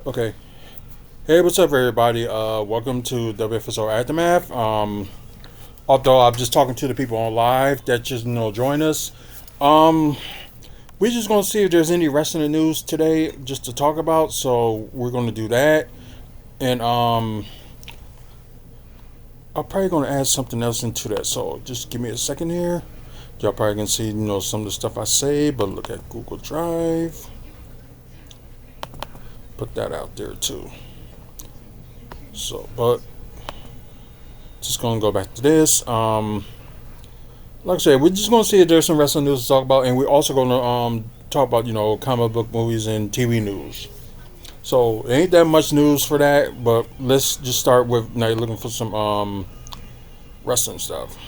Okay. Hey, what's up, everybody? Welcome to WFSO Aftermath. Although I'm just talking to the people on live that just join us. Um, we're just gonna see if there's any wrestling news today, just to talk about. So we're gonna do that, and I'm probably gonna add something else into that. So just give me a second here. Y'all probably can see some of the stuff I say, but look at Google Drive. Put that out there too. So, but just gonna go back to this. Like I said, we're just gonna see if there's some wrestling news to talk about, and we're also gonna talk about comic book movies and TV news. So it ain't that much news for that, but let's just start with now looking for some wrestling stuff.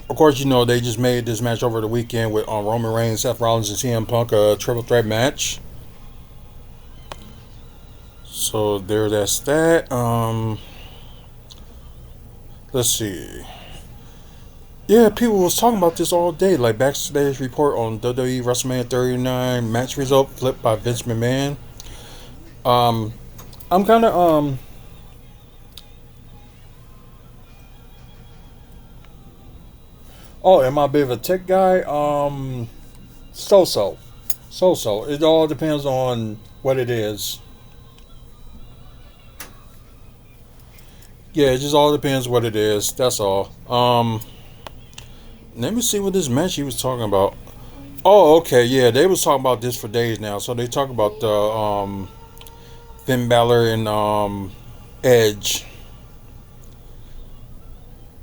Of course, they just made this match over the weekend with Roman Reigns, Seth Rollins, and CM Punk, a triple threat match. So that's that. Let's see. Yeah, people was talking about this all day. Like backstage report on WWE WrestleMania 39 match result flipped by Vince McMahon. Um, I'm kind of Oh, am I a bit of a tech guy? So. It all depends on what it is. Yeah, it just all depends what it is. That's all. Let me see what this match he was talking about. Oh, okay, yeah, they was talking about this for days now. So they talk about the Finn Balor and Edge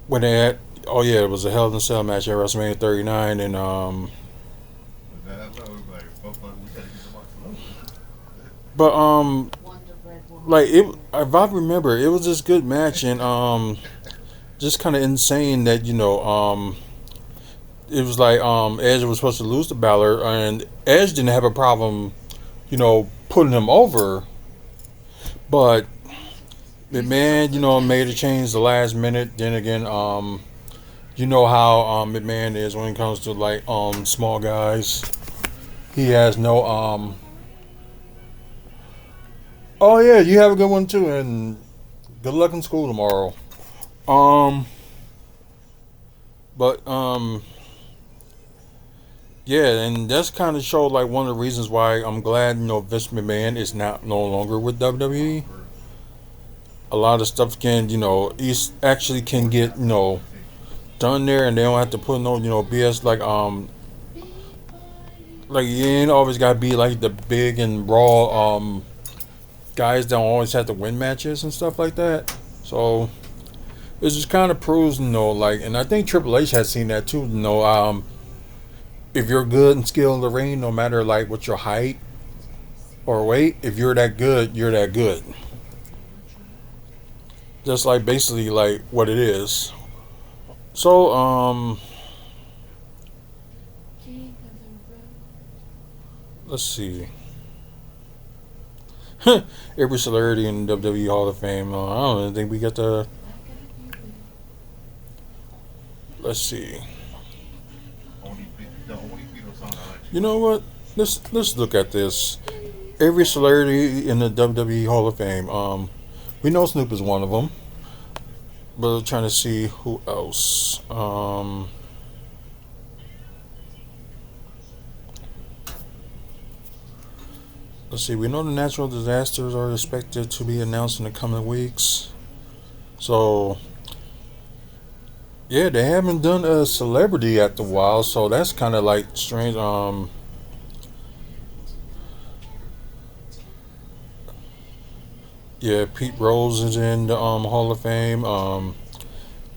when they had. Oh yeah, it was a Hell in a Cell match at WrestleMania 39, and but like it. If I remember, it was this good match, and just kind of insane that it was like Edge was supposed to lose to Balor, and Edge didn't have a problem, putting him over, but McMahon, made a change the last minute. Then again, you know how McMahon is when it comes to like small guys. He has no Oh yeah, you have a good one too, and good luck in school tomorrow. Um, but yeah, and that's kind of showed like one of the reasons why I'm glad Vince McMahon is not no longer with WWE. A lot of stuff can he's actually can get done there, and they don't have to put no BS like you ain't always gotta be like the big and raw guys don't always have to win matches and stuff like that. So it just kind of proves like, and I think Triple H has seen that too. If you're good and skilled in the ring, no matter like what your height or weight, if you're that good, you're that good. Just like basically like what it is. So let's see. Every celebrity in WWE Hall of Fame. I don't even think we got the. Let's see. You know what? Let's look at this. Every celebrity in the WWE Hall of Fame. We know Snoop is one of them, but we're trying to see who else. Let's see. We know the natural disasters are expected to be announced in the coming weeks. So yeah, they haven't done a celebrity at the while, so that's kind of like strange. Yeah, Pete Rose is in the Hall of Fame.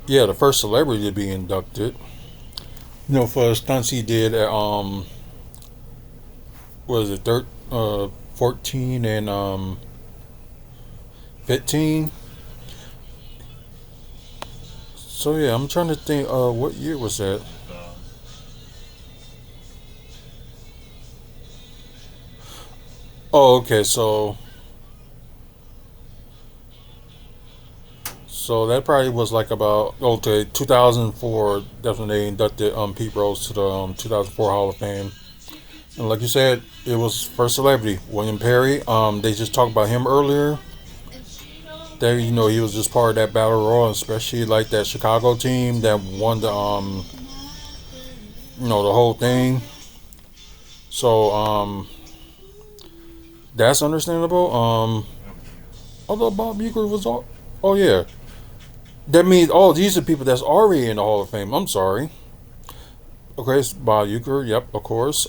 Yeah, the first celebrity to be inducted. For stunts he did at what is it, 14 and 15. So yeah, I'm trying to think. What year was that? Oh, okay. So that probably was like about okay 2004. Definitely inducted Pete Rose to the 2004 Hall of Fame. And like you said, it was first celebrity, William Perry. They just talked about him earlier. There, he was just part of that battle royal, especially like that Chicago team that won the whole thing. So, that's understandable. Although Bob Uecker was all, oh yeah, that means these are people that's already in the Hall of Fame. I'm sorry. Okay, it's Bob Uecker. Yep, of course.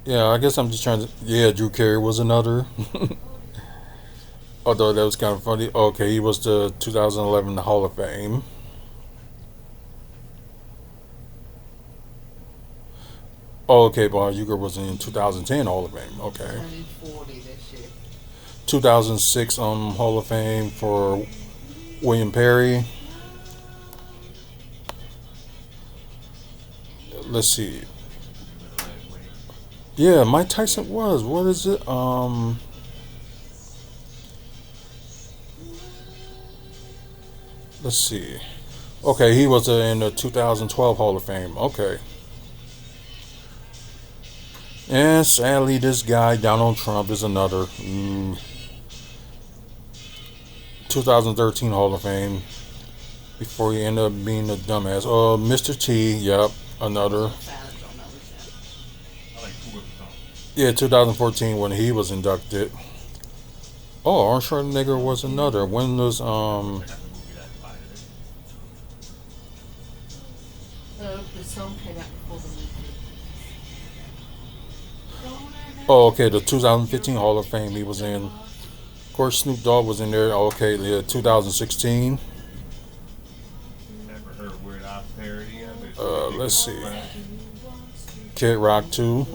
Yeah, I guess I'm just trying to. Yeah, Drew Carey was another. Although that was kind of funny. Okay, he was the 2011 Hall of Fame. Oh, okay, Bob Uecker was in 2010 Hall of Fame. Okay, 2006 Hall of Fame for William Perry. Let's see. Yeah, Mike Tyson was. What is it? Let's see. Okay, he was in the 2012 Hall of Fame. Okay. And sadly, this guy, Donald Trump, is another 2013 Hall of Fame before he ended up being a dumbass. Oh, Mr. T, yep, another. Yeah, 2014 when he was inducted. Oh, Arnold Schwarzenegger was another. When was Oh, okay, the 2015 Hall of Fame he was in. Of course, Snoop Dogg was in there. Okay, yeah, 2016. Let's see. Kid Rock too.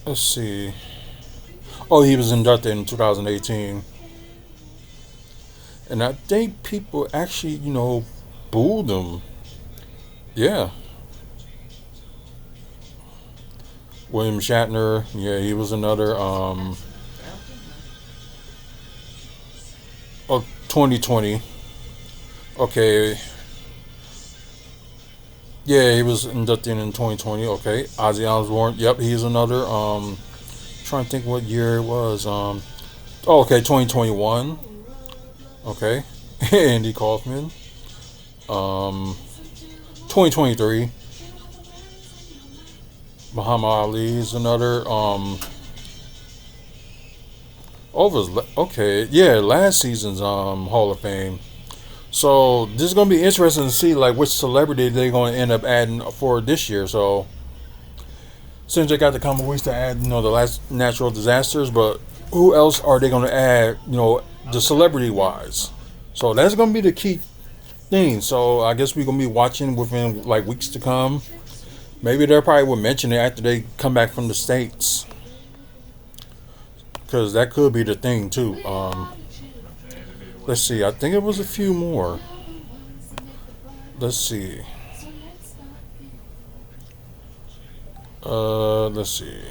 Let's see. Oh, he was inducted in 2018, and I think people actually, booed him. Yeah, William Shatner. Yeah, he was another. Oh, 2020. Okay. Yeah, he was inducted in 2020. Okay, Ozzy Osbourne. Yep, he's another. Trying to think what year it was. Oh, okay, 2021. Okay, Andy Kaufman. 2023. Muhammad Ali is another. Okay, yeah, last season's Hall of Fame. So this is gonna be interesting to see like which celebrity they're gonna end up adding for this year. So since they got the common weeks to add, the last natural disasters, but who else are they gonna add? The celebrity wise. So that's gonna be the key thing. So I guess we're gonna be watching within like weeks to come. Maybe they probably will mention it after they come back from the states, because that could be the thing too. Let's see. I think it was a few more. Let's see. Let's see.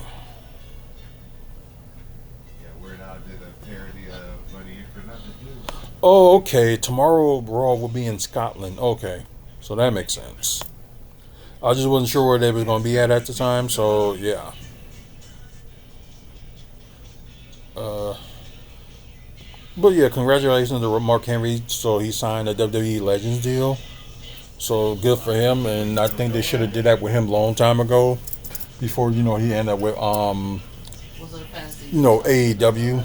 Oh, okay. Tomorrow Raw will be in Scotland. Okay, so that makes sense. I just wasn't sure where they was gonna be at the time. So yeah. Uh, but yeah, congratulations to Mark Henry. So he signed a WWE Legends deal. So good for him, and I think they should have did that with him a long time ago, before he ended up with AEW.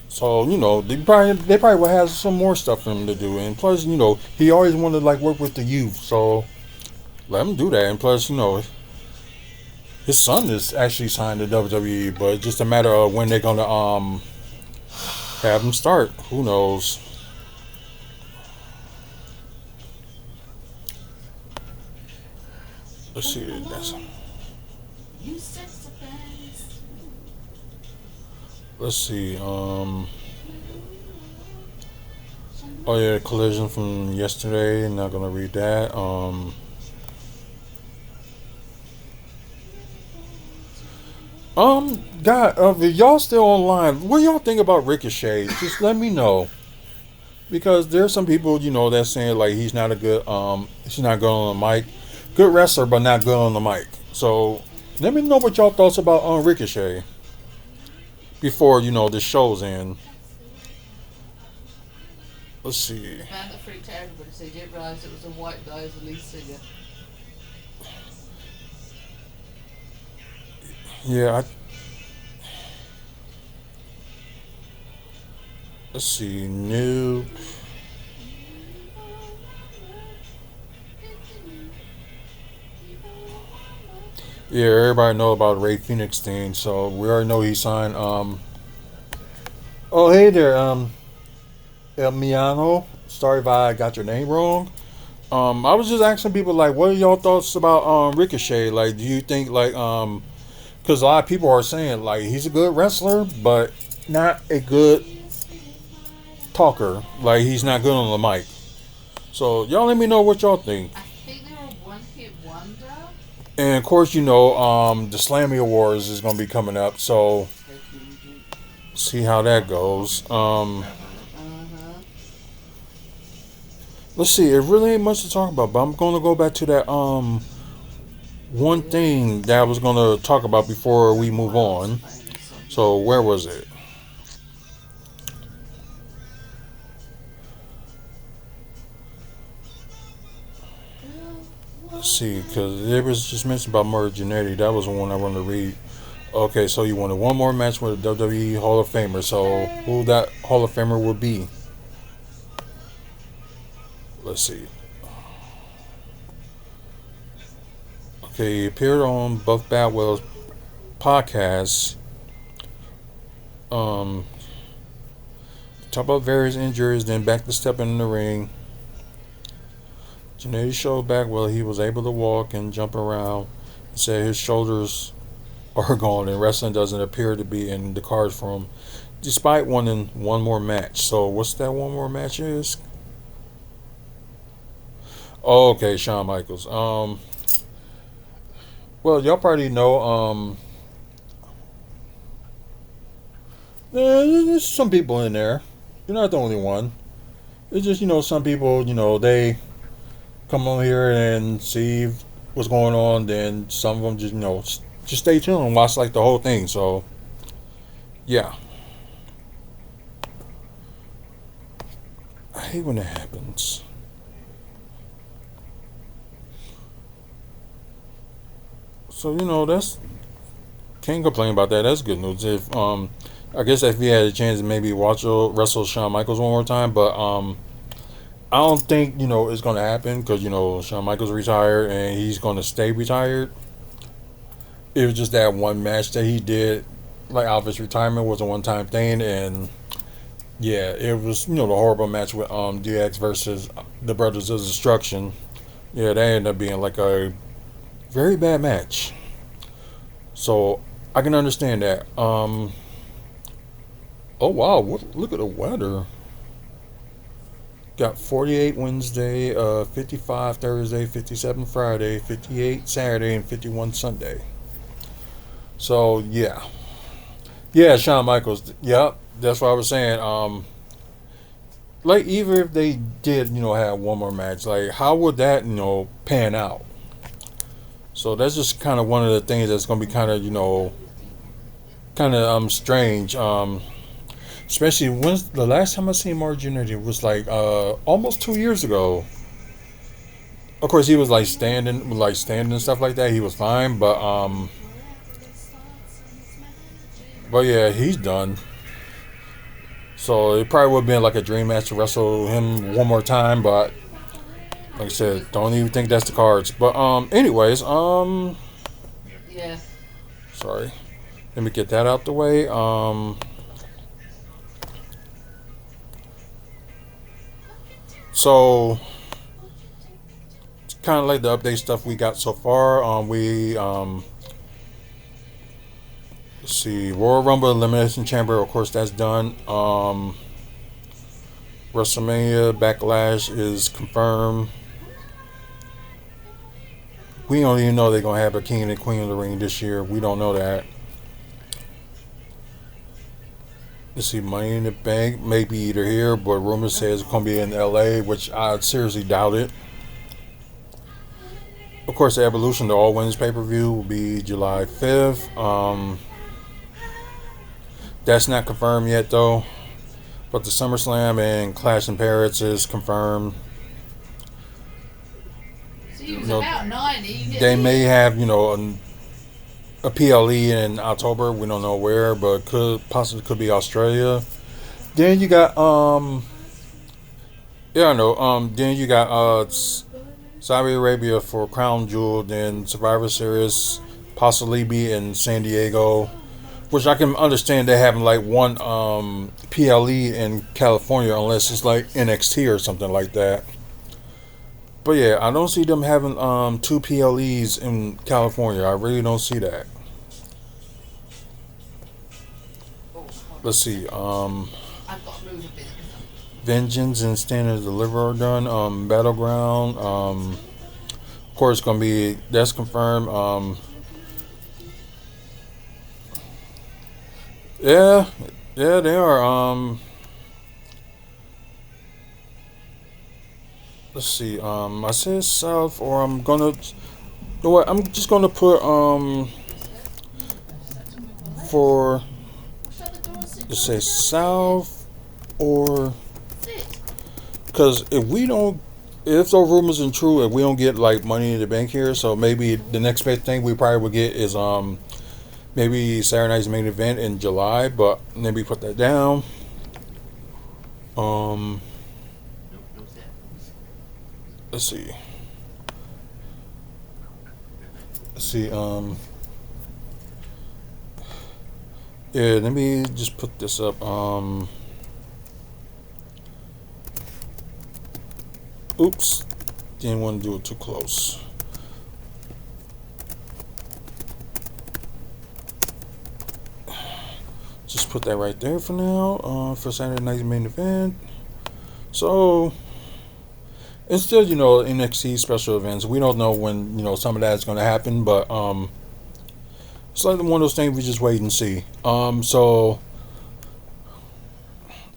So they probably will have some more stuff for him to do, and plus he always wanted to like work with the youth, so let him do that. And plus his son is actually signed to WWE, but it's just a matter of when they're gonna have him start. Who knows? Let's see. Let's see. Oh yeah, collision from yesterday. Not gonna read that. God, if y'all still online, what y'all think about Ricochet? Just let me know because there's some people that's saying like he's not good on the mic, good wrestler but not good on the mic. So let me know what y'all thoughts about Ricochet before the show's end. Let's see. I found that freaked out everybody, so you didn't realise it was a white guy as the lead singer. Yeah, let's see. New. Yeah, everybody know about Ray Phoenix thing, so we already know he signed. Oh, hey there, El Miano. Sorry if I got your name wrong. I was just asking people like, what are y'all thoughts about Ricochet? Like, do you think like because a lot of people are saying like he's a good wrestler, but not a good talker. Like he's not good on the mic. So y'all let me know what y'all think. I think they were a one-hit wonder. And of course, the Slammy Awards is gonna be coming up, so see how that goes. Uh-huh. Let's see. It really ain't much to talk about, but I'm gonna go back to that one thing that I was gonna talk about before we move on. So where was it? Let's see, because it was just mentioned about Murray Jannetty. That was the one I wanted to read. Okay, so you wanted one more match with a WWE Hall of Famer. So who that Hall of Famer would be? Let's see. Okay, he appeared on Buff Bagwell's podcast. Um, talk about various injuries, then back to stepping in the ring. Jannetty showed Bagwell he was able to walk and jump around. He said his shoulders are gone and wrestling doesn't appear to be in the cards for him, despite wanting one more match. So what's that one more match is? Oh, okay, Shawn Michaels. Well, y'all probably know. There's some people in there. You're not the only one. It's just some people they come on here and see what's going on. Then some of them just just stay tuned and watch like the whole thing. So yeah, I hate when that happens. So that's can't complain about that. That's good news. If I guess if he had a chance to maybe watch wrestle Shawn Michaels one more time, but I don't think it's gonna happen because Shawn Michaels retired and he's gonna stay retired. It was just that one match that he did, like out of his retirement, was a one time thing, and yeah, it was the horrible match with DX versus the Brothers of Destruction. Yeah, that ended up being like a very bad match. So I can understand that. Oh wow, look at the weather. Got 48 Wednesday, 55 Thursday, 57 Friday, 58 Saturday, and 51 Sunday. So yeah, Shawn Michaels. Yep, that's what I was saying. Like even if they did, have one more match, like how would that, pan out? So that's just kind of one of the things that's gonna be kind of, kind of strange. Especially when's the last time I seen Mark Jannetty was like almost 2 years ago. Of course, he was like standing and stuff like that. He was fine, but yeah, he's done. So it probably would have been like a dream match to wrestle him one more time, but like I said, don't even think that's the cards. But anyways, Yeah. sorry, let me get that out the way. So kind of like the update stuff we got so far. We let's see, Royal Rumble Elimination Chamber. Of course, that's done. WrestleMania Backlash is confirmed. We don't even know they're gonna have a King and Queen of the Ring this year. We don't know that. Let's see, Money in the Bank may be either here, but rumors say it's going to be in LA, which I seriously doubt it. Of course, the Evolution, the All Wins pay per view, will be July 5th. That's not confirmed yet, though. But the SummerSlam and Clash in Paris is confirmed. See, he You was know, about 90. they may have, a PLE in October. We don't know where, but could be Australia. Then you got yeah, I know. Then you got Saudi Arabia for Crown Jewel. Then Survivor Series possibly be in San Diego, which I can understand they having like one PLE in California unless it's like NXT or something like that. But yeah, I don't see them having two PLEs in California. I really don't see that. Let's see. I've got to move a bit. Vengeance and Stand and Deliver are done. Battleground. Of course, gonna be that's confirmed. Yeah, yeah, they are. Let's see. I said South, or I'm gonna. You know what? I'm just gonna put for let's say South or because if those rumors are true, if we don't get like Money in the Bank here, so maybe the next big thing we probably would get is maybe Saturday Night's Main Event in July, but maybe put that down. Um, let's see. Let's see. Yeah, let me just put this up. Oops, didn't want to do it too close. Just put that right there for now. For Saturday Night's Main Event. So, and still, NXT special events. We don't know when some of that is going to happen, but it's like one of those things we just wait and see. So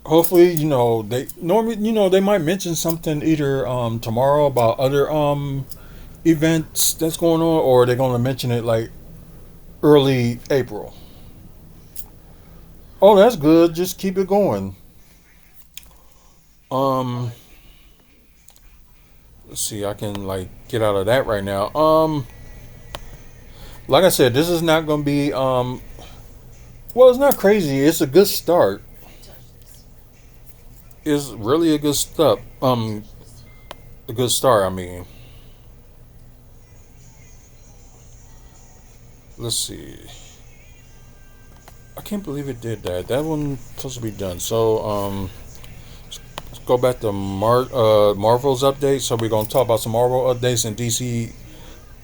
hopefully, they normally, they might mention something either tomorrow about other events that's going on, or they're going to mention it like early April. Oh, that's good. Just keep it going. Um, let's see. I can like get out of that right now. Like I said, this is not going to be well, it's not crazy. It's a good start. It's really a good step. A good start. I mean, let's see. I can't believe it did that. That one's supposed to be done. So, let's go back to Marvel's updates. So we're gonna talk about some Marvel updates and DC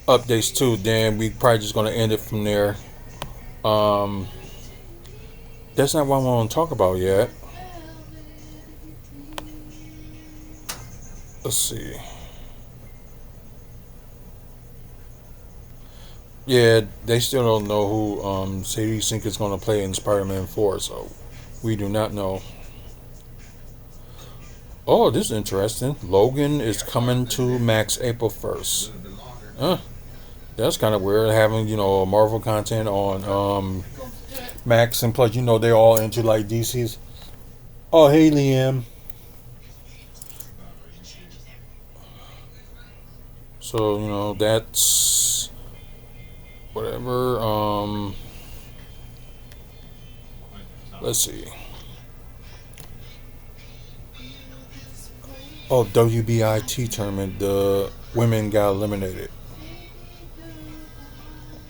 updates too. Then we probably just gonna end it from there. Um, that's not what I want to talk about yet. Let's see. Yeah, they still don't know who Sadie Sink is going to play in Spider-Man 4, so we do not know. Oh, this is interesting. Logan is coming to Max April 1st. Huh. That's kind of weird having, Marvel content on Max, and plus, they're all into like DC's. Oh, hey, Liam. So, that's whatever. Let's see. Oh, WBIT tournament. The women got eliminated.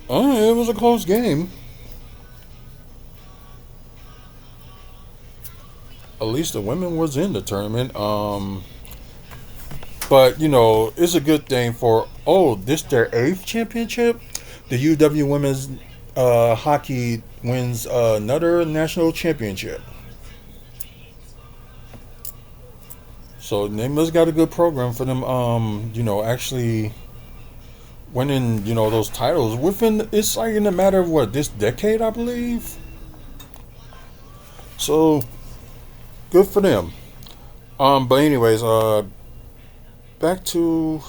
Oh, it was a close game. At least the women was in the tournament. But it's a good thing for this their eighth championship. The UW women's hockey wins another national championship. So they must got a good program for them. Actually winning those titles within it's like in a matter of what this decade, I believe. So good for them. But anyways, back to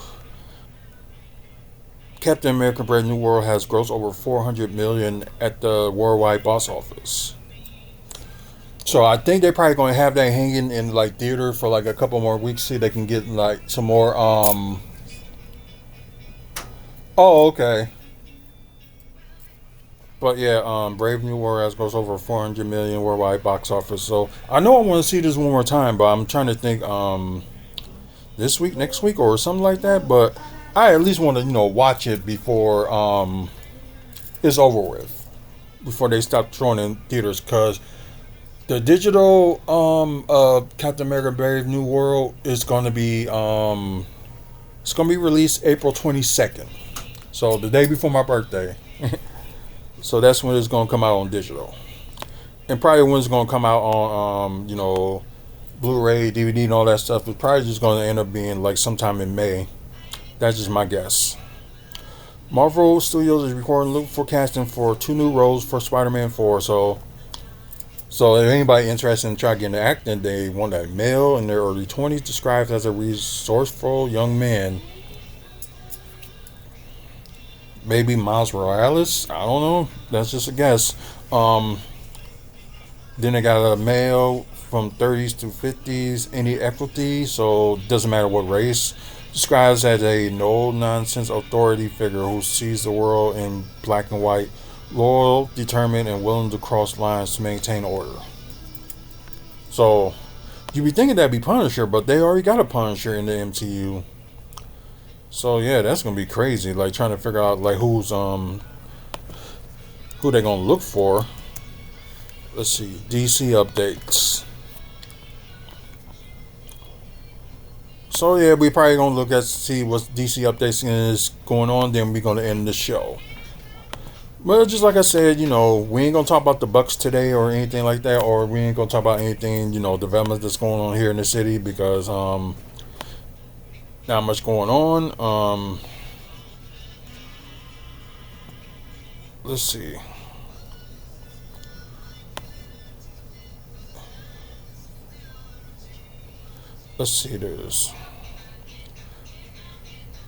Captain America: Brave New World has grossed over 400 million at the worldwide box office. So I think they're probably going to have that hanging in like theater for like a couple more weeks, see if they can get like some more. Oh, okay. But yeah, Brave New World has grossed over 400 million worldwide box office. So I know I want to see this one more time, but I'm trying to think this week, next week, or something like that. But I at least want to watch it before it's over with, before they stop throwing in theaters, because the digital Captain America: Brave New World is going to be it's going to be released April 22nd, so the day before my birthday. So that's when it's going to come out on digital, and probably when it's going to come out on Blu-ray, DVD, and all that stuff. It's probably just going to end up being like sometime in May. That's just my guess. Marvel Studios is recording look for casting for 2 new roles for Spider-Man 4. So if anybody interested in trying to get into acting, they want a male in their early 20s described as a resourceful young man. Maybe Miles Morales. I don't know. That's just a guess. Then they got a male from 30s to 50s, any equity, so it doesn't matter what race. Describes as a no nonsense authority figure who sees the world in black and white, loyal, determined, and willing to cross lines to maintain order. So you'd be thinking that'd be Punisher, but they already got a Punisher in the MCU. So yeah, that's gonna be crazy. Like trying to figure out like who they gonna look for. Let's see, DC updates. So yeah, we probably gonna look at see what DC updates is going on. Then we're gonna end the show. But just like I said, we ain't gonna talk about the Bucks today or anything like that, or we ain't gonna talk about anything, development that's going on here in the city because not much going on. Let's see. Let's see this.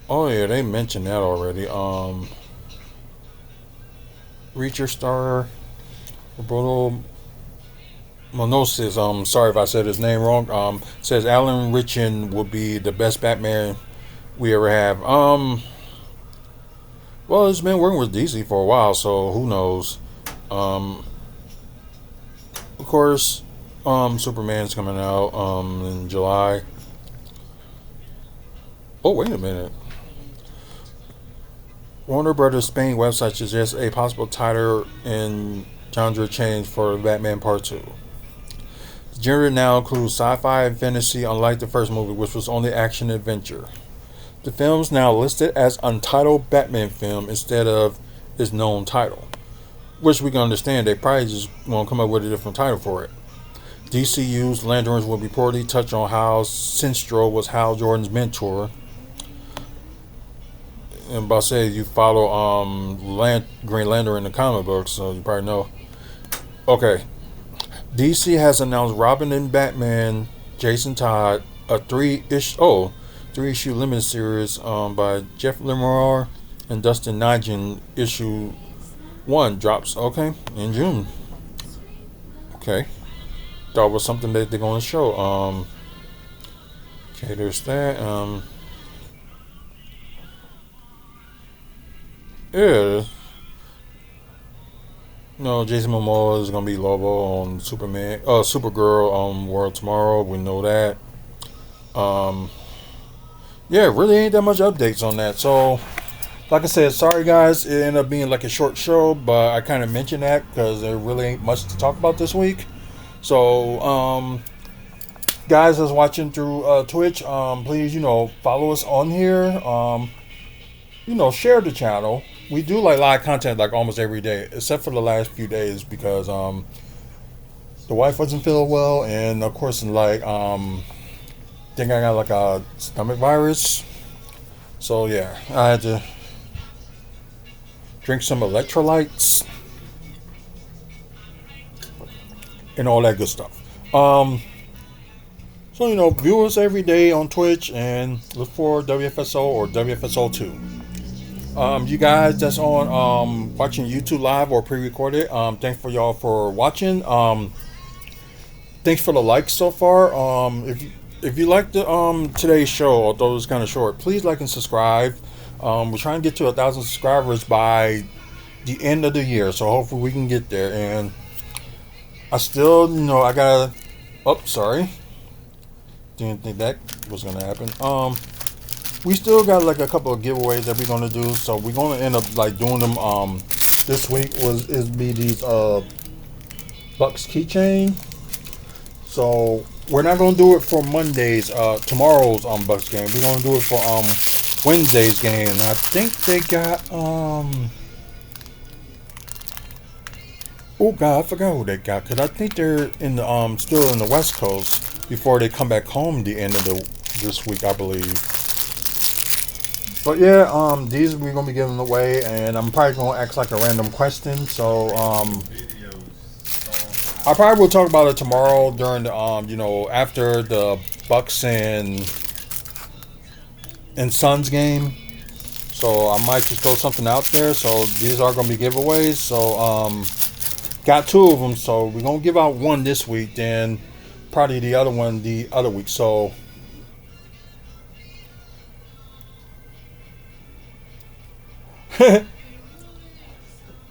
Oh yeah, they mentioned that already. Reacher star Roberto Monosis. Sorry if I said his name wrong. Says Alan Richin will be the best Batman we ever have. Well, it's been working with DC for a while, so who knows? Of course, Superman's coming out in July. Oh, wait a minute. Warner Brothers Spain website suggests a possible title and genre change for Batman Part 2. The genre now includes sci-fi and fantasy, unlike the first movie, which was only action-adventure. The film's now listed as Untitled Batman Film instead of its known title, which we can understand. They probably just want to come up with a different title for it. DCU's Lanterns will reportedly touch on how Sinestro was Hal Jordan's mentor. And by saying you follow Green Lantern in the comic books, so you probably know. Okay, DC has announced Robin and Batman, Jason Todd, a three-issue limited series by Jeff Lemire and Dustin Nigent. Issue 1 drops in June. Okay, thought it was something that they're going to show. Okay, there's that. Yeah. No, Jason Momoa is gonna be Lobo on Supergirl on World Tomorrow. We know that. Um, yeah, really ain't that much updates on that. So, like I said, sorry guys, it ended up being like a short show, but I kind of mentioned that because there really ain't much to talk about this week. So, guys that's watching through Twitch, please follow us on here. Share the channel. We do like live content like almost every day, except for the last few days because the wife wasn't feeling well, and of course think I got like a stomach virus. So yeah, I had to drink some electrolytes and all that good stuff. So view us every day on Twitch and look for WFSO or WFSO2. You guys that's on watching YouTube live or pre-recorded, thanks for y'all for watching. Thanks for the likes so far. If you like the today's show, although it's kind of short, please like and subscribe. We're trying to get to 1,000 subscribers by the end of the year, so hopefully we can get there. And I still, I gotta. Oh, sorry. Didn't think that was gonna happen. We still got like a couple of giveaways that we're gonna do, so we're gonna end up like doing them. This week is be these Bucks keychain. So we're not gonna do it for Monday's tomorrow's Bucks game. We're gonna do it for Wednesday's game. And I think they got oh god, I forgot who they got, because I think they're in the still in the West Coast before they come back home the end of this week, I believe. But yeah, these we're gonna be giving away, and I'm probably gonna ask like a random question. So I probably will talk about it tomorrow during the after the Bucks and Suns game. So I might just throw something out there. So these are gonna be giveaways. So got two of them. So we're gonna give out one this week, then probably the other one the other week. So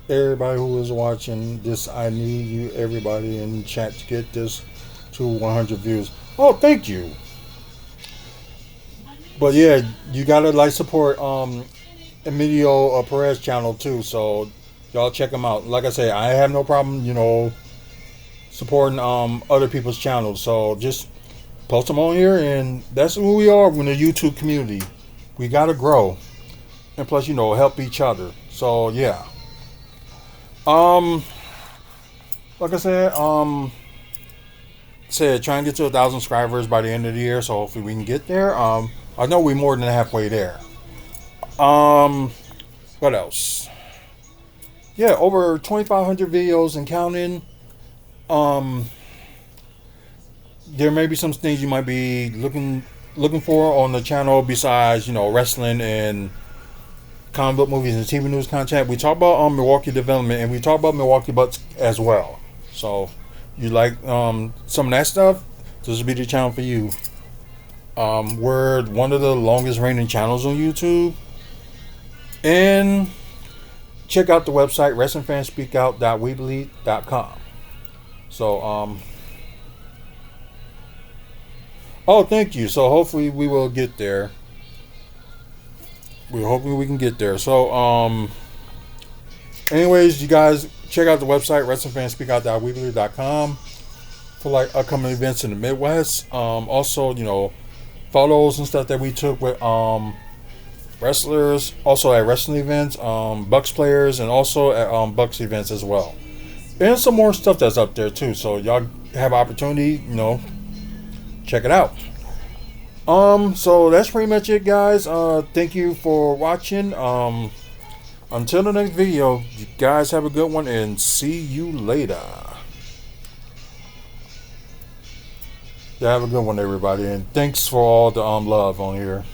everybody who is watching this, I need you, everybody in chat, to get this to 100 views. Oh, thank you. But yeah, you gotta like support Emilio Perez channel too. So y'all check him out. Like I say, I have no problem, supporting other people's channels. So just post them on here, and that's who we are in the YouTube community. We gotta grow, and plus, help each other. So yeah. Like I said, try and get to 1,000 subscribers by the end of the year. So hopefully we can get there. I know we're more than halfway there. What else? Yeah, over 2,500 videos and counting. There may be some things you might be looking for on the channel besides wrestling and comic book movies and TV news content. We talk about Milwaukee development, and we talk about Milwaukee Bucks as well. So you like some of that stuff, this will be the channel for you. We're one of the longest reigning channels on YouTube. And check out the website wrestlingfanspeakout.weebly.com. So oh, thank you. So hopefully we will get there. We're hoping we can get there. So anyways, you guys check out the website wrestlingfanspeakout.weebly.com for like upcoming events in the Midwest. Also, photos and stuff that we took with wrestlers, also at wrestling events, Bucks players, and also at Bucks events as well. And some more stuff that's up there too. So y'all have opportunity, check it out. So that's pretty much it, guys. Thank you for watching. Until the next video, you guys have a good one, and see you later. Yeah, have a good one, everybody, and thanks for all the love on here.